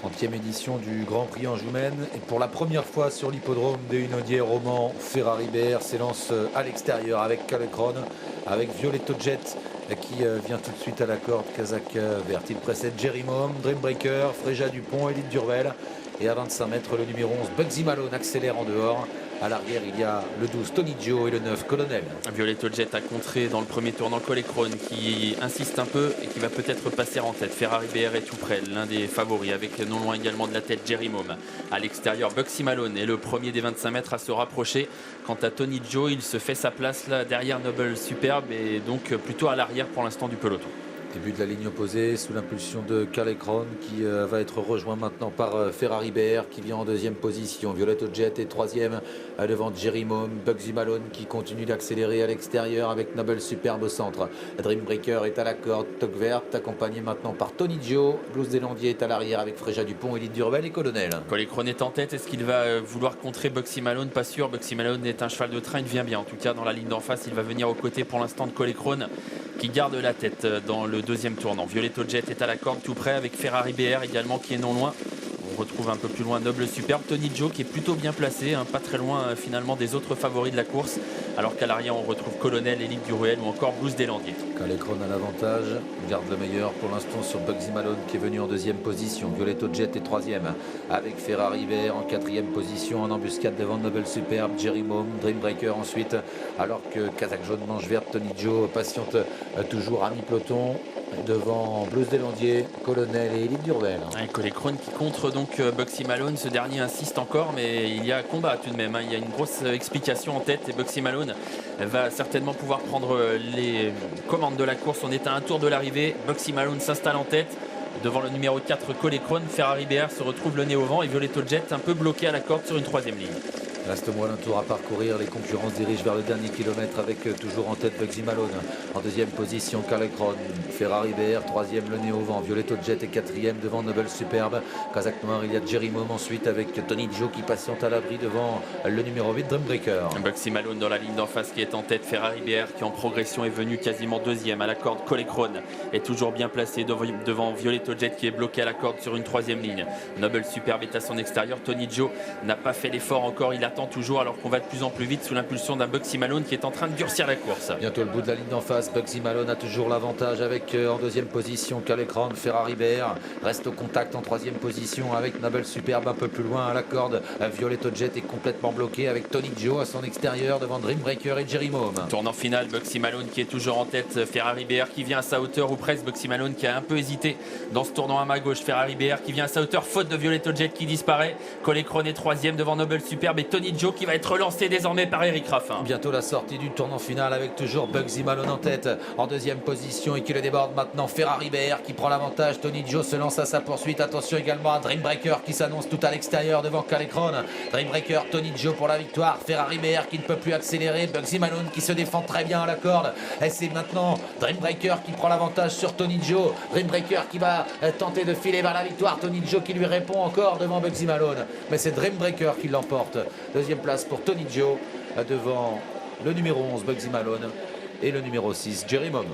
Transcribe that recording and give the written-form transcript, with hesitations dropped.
30e édition du Grand Prix Anjoumen et pour la première fois sur l'hippodrome des Hunaudière-Roman, Ferrari-Bert s'élance à l'extérieur avec Calecron, avec Violetto Jet qui vient tout de suite à la corde Kazakh verte. Il précède Jerry Mom, Dreambreaker, Fréja Dupont, Élite Durvel et à 25 mètres le numéro 11 Bugsy Malone accélère en dehors. À l'arrière, il y a le 12 Tony Joe et le 9 Colonel. Violetto Jet a contré dans le premier tournant Calecron qui insiste un peu et qui va peut-être passer en tête. Ferrari-Bert est tout près, l'un des favoris avec non loin également de la tête Jerry Mom. À l'extérieur, Bugsy Malone est le premier des 25 mètres à se rapprocher. Quant à Tony Joe, il se fait sa place là derrière Noble Superbe et donc plutôt à l'arrière pour l'instant du peloton. Début de la ligne opposée sous l'impulsion de Calecron qui va être rejoint maintenant par Ferrari-Bert qui vient en deuxième position. Violetto Jet est troisième devant Jerry Mom. Bugsy Malone qui continue d'accélérer à l'extérieur avec Noble Superbe au centre. Dreambreaker est à la corde, Toque Verte accompagné maintenant par Tony Joe. Blues des Landiers est à l'arrière avec Fréja Dupont, Élite Durvel et Colonel. Calecron est en tête. Est-ce qu'il va vouloir contrer Bugsy Malone? Pas sûr. Bugsy Malone est un cheval de train. Il vient bien. En tout cas, dans la ligne d'en face, il va venir aux côtés pour l'instant de Calecron qui garde la tête dans le deuxième tournant. Violetto Jet est à la corde tout près avec Ferrari-Bert également qui est non loin. On retrouve un peu plus loin Noble Superbe, Tony Joe qui est plutôt bien placé, pas très loin finalement des autres favoris de la course, alors qu'à l'arrière on retrouve Colonel, Élite du Ruel ou encore Blues des Landiers. Calecron a l'avantage, garde le meilleur pour l'instant sur Bugsy Malone qui est venu en deuxième position. Violetto Jet est troisième avec Ferrari-Bert en quatrième position en embuscade devant Noble Superbe, Jerry Mom, Dreambreaker ensuite, alors que Kazakh jaune manche verte, Tony Joe patiente toujours à mi-peloton devant Blues des Landiers, Colonel et Élite Durvel. Calecron qui contre donc Bugsy Malone, ce dernier insiste encore mais il y a combat tout de même, il y a une grosse explication en tête et Bugsy Malone va certainement pouvoir prendre les commandes de la course. On est à un tour de l'arrivée, Bugsy Malone s'installe en tête devant le numéro 4 Calecron. Ferrari-Bert se retrouve le nez au vent et Violetto Jet un peu bloqué à la corde sur une troisième ligne. Reste moins d'un tour à parcourir, les concurrents se dirigent vers le dernier kilomètre avec toujours en tête Bugsy Malone. En deuxième position Calecron, Ferrari-Bert, troisième le nez au vent, Violetto Jet est quatrième devant Noble Superbe. Kazakh noir, il y a Jerry Mom ensuite avec Tony Joe qui patiente à l'abri devant le numéro 8 Dreambreaker. Bugsy Malone dans la ligne d'en face qui est en tête, Ferrari-Bert qui en progression est venu quasiment deuxième à la corde. Calecron est toujours bien placé devant Violetto Jet qui est bloqué à la corde sur une troisième ligne. Noble Superbe est à son extérieur, Tony Joe n'a pas fait l'effort encore, il attend toujours alors qu'on va de plus en plus vite sous l'impulsion d'un Bugsy Malone qui est en train de durcir la course. Bientôt le bout de la ligne d'en face, Bugsy Malone a toujours l'avantage avec en deuxième position Calecron, Ferrari-Bert reste au contact en troisième position avec Noble Superbe un peu plus loin à la corde. Violetto Jet est complètement bloqué avec Tony Joe à son extérieur devant Dreambreaker et Jerry Mom. Tournant final, Bugsy Malone qui est toujours en tête, Ferrari-Bert qui vient à sa hauteur ou presque. Bugsy Malone qui a un peu hésité dans ce tournant à ma gauche, Ferrari-Bert qui vient à sa hauteur faute de Violetto Jet qui disparaît. Calecron est troisième devant Noble Superbe et Tony Joe qui va être relancé désormais par Eric Raffin. Bientôt la sortie du tournant final avec toujours Bugsy Malone en tête en deuxième position et qui le déborde maintenant. Ferrari-Bert qui prend l'avantage, Tony Joe se lance à sa poursuite. Attention également à Dreambreaker qui s'annonce tout à l'extérieur devant Calecron. Dreambreaker, Tony Joe pour la victoire, Ferrari-Bert qui ne peut plus accélérer, Bugsy Malone qui se défend très bien à la corde et c'est maintenant Dreambreaker qui prend l'avantage sur Tony Joe. Dreambreaker qui va tenter de filer vers la victoire, Tony Joe qui lui répond encore devant Bugsy Malone, mais c'est Dreambreaker qui l'emporte. Deuxième place pour Tony Joe devant le numéro 11 Bugsy Malone et le numéro 6 Jerry Mom.